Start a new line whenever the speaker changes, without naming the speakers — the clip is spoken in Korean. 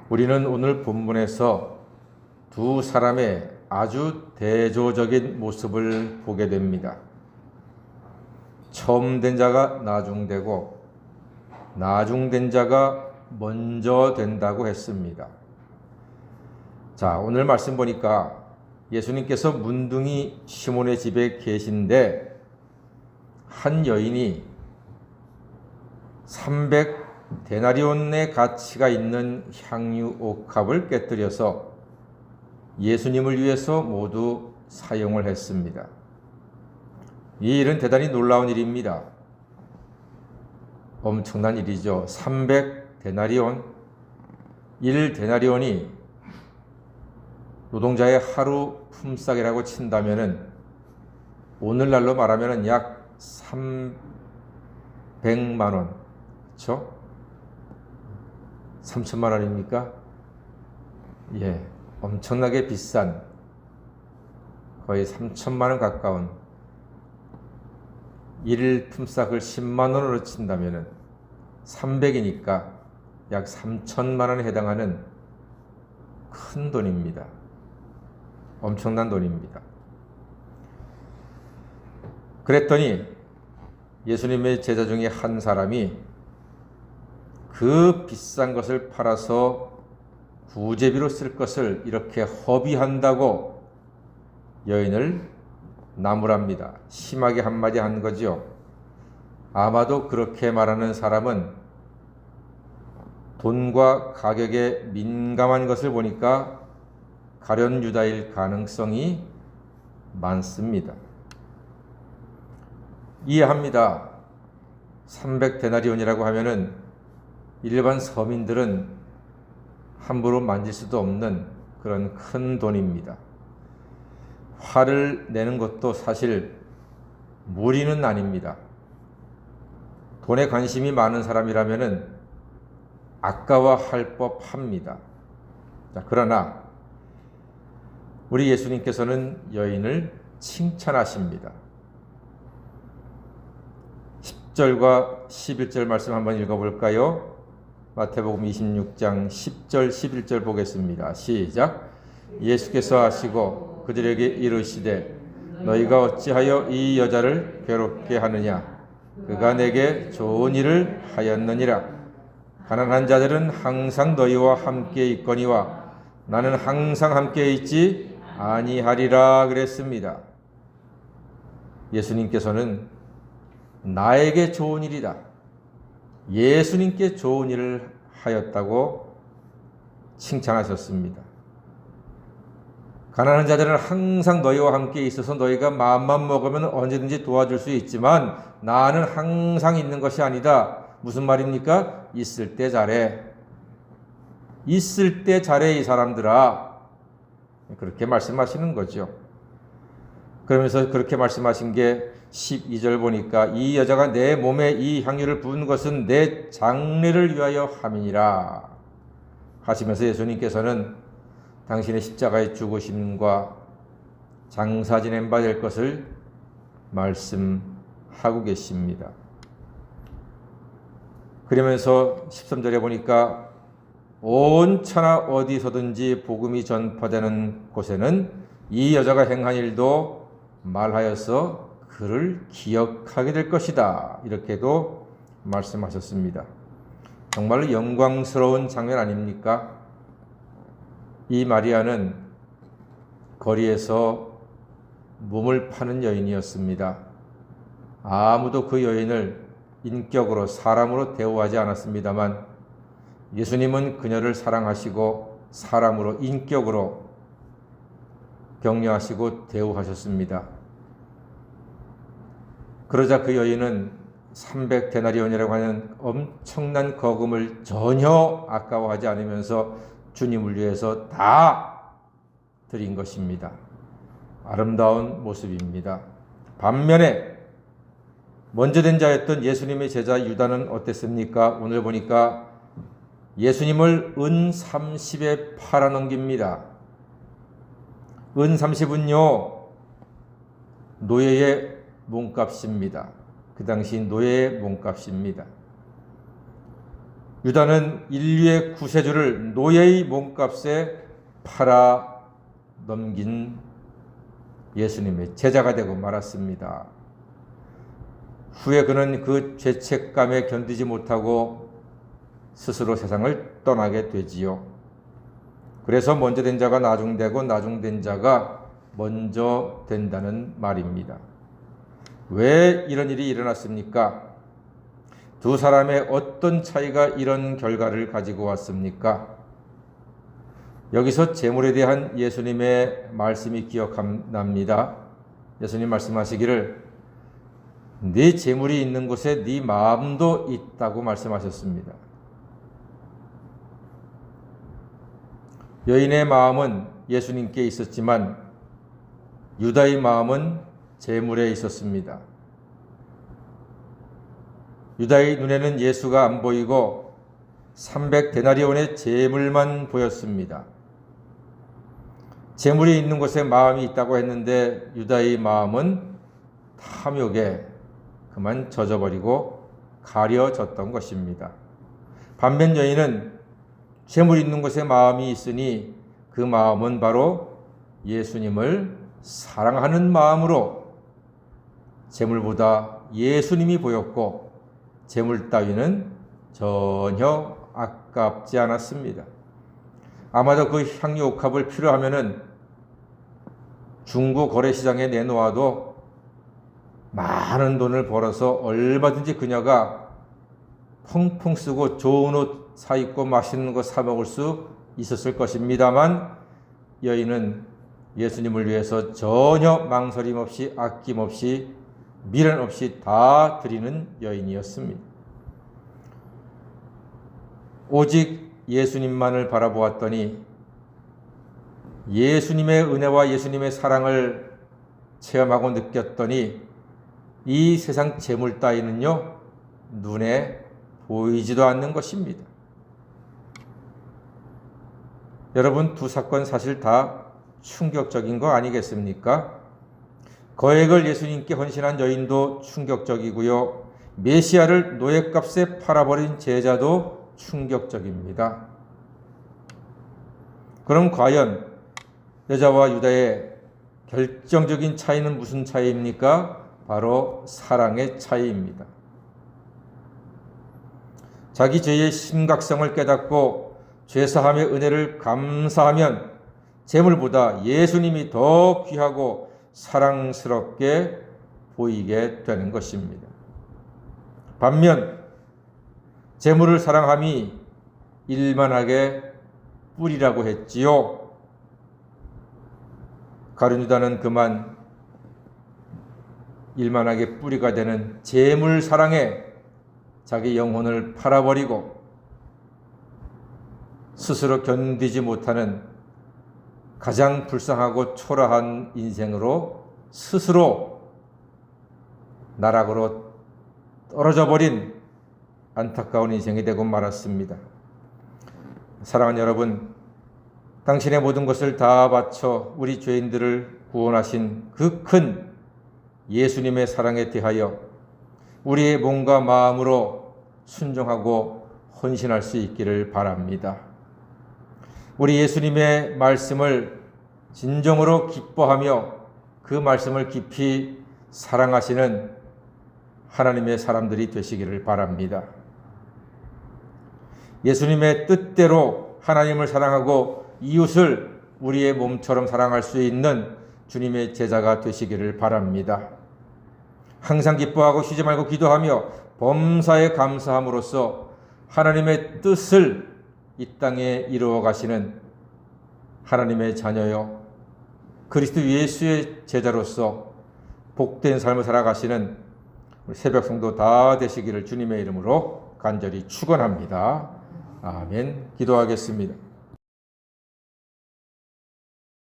우리는 오늘 본문에서 두 사람의 아주 대조적인 모습을 보게 됩니다. 처음 된 자가 나중되고 나중된 자가 먼저 된다고 했습니다. 자, 오늘 말씀 보니까 예수님께서 문둥이 시몬의 집에 계신데 한 여인이 300데나리온의 가치가 있는 향유 옥합을 깨뜨려서 예수님을 위해서 모두 사용을 했습니다. 이 일은 대단히 놀라운 일입니다. 엄청난 일이죠. 300데나리온, 1데나리온이 노동자의 하루 품삯이라고 친다면은 오늘날로 말하면은 약 300만 원, 그렇죠? 3천만 원입니까? 예, 엄청나게 비싼, 거의 3천만 원 가까운 일 품삯을 10만 원으로 친다면은 300이니까 약 3천만 원에 해당하는 큰 돈입니다. 엄청난 돈입니다. 그랬더니 예수님의 제자 중에 한 사람이 그 비싼 것을 팔아서 구제비로 쓸 것을 이렇게 허비한다고 여인을 나무랍니다. 심하게 한마디 한 거죠. 아마도 그렇게 말하는 사람은 돈과 가격에 민감한 것을 보니까 가련 유다일 가능성이 많습니다. 이해합니다. 300데나리온이라고 하면은 일반 서민들은 함부로 만질 수도 없는 그런 큰 돈입니다. 화를 내는 것도 사실 무리는 아닙니다. 돈에 관심이 많은 사람이라면은 아까워할 법합니다. 자, 그러나 우리 예수님께서는 여인을 칭찬하십니다. 10절과 11절 말씀 한번 읽어볼까요? 마태복음 26장 10절 11절 보겠습니다. 시작. 예수께서 하시고 그들에게 이르시되 너희가 어찌하여 이 여자를 괴롭게 하느냐? 그가 내게 좋은 일을 하였느니라. 가난한 자들은 항상 너희와 함께 있거니와 나는 항상 함께 있지 아니하리라 그랬습니다. 예수님께서는 나에게 좋은 일이다, 예수님께 좋은 일을 하였다고 칭찬하셨습니다. 가난한 자들은 항상 너희와 함께 있어서 너희가 마음만 먹으면 언제든지 도와줄 수 있지만 나는 항상 있는 것이 아니다. 무슨 말입니까? 있을 때 잘해. 있을 때 잘해 이 사람들아. 그렇게 말씀하시는 거죠. 그러면서 그렇게 말씀하신 게 12절 보니까 이 여자가 내 몸에 이 향유를 부은 것은 내 장례를 위하여 함이니라 하시면서 예수님께서는 당신의 십자가의 죽으심과 장사 지낸 바 될 것을 말씀하고 계십니다. 그러면서 13절에 보니까 온 천하 어디서든지 복음이 전파되는 곳에는 이 여자가 행한 일도 말하여서 그를 기억하게 될 것이다. 이렇게도 말씀하셨습니다. 정말로 영광스러운 장면 아닙니까? 이 마리아는 거리에서 몸을 파는 여인이었습니다. 아무도 그 여인을 인격으로 사람으로 대우하지 않았습니다만 예수님은 그녀를 사랑하시고 사람으로 인격으로 격려하시고 대우하셨습니다. 그러자 그 여인은 300데나리온이라고 하는 엄청난 거금을 전혀 아까워하지 않으면서 주님을 위해서 다 드린 것입니다. 아름다운 모습입니다. 반면에 먼저 된 자였던 예수님의 제자 유다는 어땠습니까? 오늘 보니까 예수님을 은 30에 팔아넘깁니다. 은 30은요, 노예의 몸값입니다. 그 당시 노예의 몸값입니다. 유다는 인류의 구세주를 노예의 몸값에 팔아 넘긴 예수님의 제자가 되고 말았습니다. 후에 그는 그 죄책감에 견디지 못하고 스스로 세상을 떠나게 되지요. 그래서 먼저 된 자가 나중되고 나중된 자가 먼저 된다는 말입니다. 왜 이런 일이 일어났습니까? 두 사람의 어떤 차이가 이런 결과를 가지고 왔습니까? 여기서 재물에 대한 예수님의 말씀이 기억납니다. 예수님 말씀하시기를 네 재물이 있는 곳에 네 마음도 있다고 말씀하셨습니다. 여인의 마음은 예수님께 있었지만 유다의 마음은 재물에 있었습니다. 유다의 눈에는 예수가 안 보이고 300데나리온의 재물만 보였습니다. 재물이 있는 곳에 마음이 있다고 했는데 유다의 마음은 탐욕에 그만 젖어버리고 가려졌던 것입니다. 반면 여인은 재물이 있는 곳에 마음이 있으니 그 마음은 바로 예수님을 사랑하는 마음으로 재물보다 예수님이 보였고 재물 따위는 전혀 아깝지 않았습니다. 아마도 그 향유 옥합을 필요하면은 중고 거래시장에 내놓아도 많은 돈을 벌어서 얼마든지 그녀가 펑펑 쓰고 좋은 옷 사 입고 맛있는 거 사 먹을 수 있었을 것입니다만 여인은 예수님을 위해서 전혀 망설임 없이 아낌없이 미련 없이 다 드리는 여인이었습니다. 오직 예수님만을 바라보았더니 예수님의 은혜와 예수님의 사랑을 체험하고 느꼈더니 이 세상 재물 따위는요 눈에 보이지도 않는 것입니다. 여러분, 두 사건 사실 다 충격적인 거 아니겠습니까? 거액을 예수님께 헌신한 여인도 충격적이고요. 메시아를 노예값에 팔아버린 제자도 충격적입니다. 그럼 과연 여자와 유다의 결정적인 차이는 무슨 차이입니까? 바로 사랑의 차이입니다. 자기 죄의 심각성을 깨닫고 죄사함의 은혜를 감사하면 재물보다 예수님이 더 귀하고 사랑스럽게 보이게 되는 것입니다. 반면 재물을 사랑함이 일만하게 뿌리라고 했지요. 가룟 유다는 그만 일만하게 뿌리가 되는 재물 사랑에 자기 영혼을 팔아버리고 스스로 견디지 못하는 가장 불쌍하고 초라한 인생으로 스스로 나락으로 떨어져 버린 안타까운 인생이 되고 말았습니다. 사랑하는 여러분, 당신의 모든 것을 다 바쳐 우리 죄인들을 구원하신 그 큰 예수님의 사랑에 대하여 우리의 몸과 마음으로 순종하고 헌신할 수 있기를 바랍니다. 우리 예수님의 말씀을 진정으로 기뻐하며 그 말씀을 깊이 사랑하시는 하나님의 사람들이 되시기를 바랍니다. 예수님의 뜻대로 하나님을 사랑하고 이웃을 우리의 몸처럼 사랑할 수 있는 주님의 제자가 되시기를 바랍니다. 항상 기뻐하고 쉬지 말고 기도하며 범사에 감사함으로써 하나님의 뜻을 이 땅에 이루어 가시는 하나님의 자녀요 그리스도 예수의 제자로서 복된 삶을 살아가시는 새벽 성도 다 되시기를 주님의 이름으로 간절히 축원합니다. 아멘. 기도하겠습니다.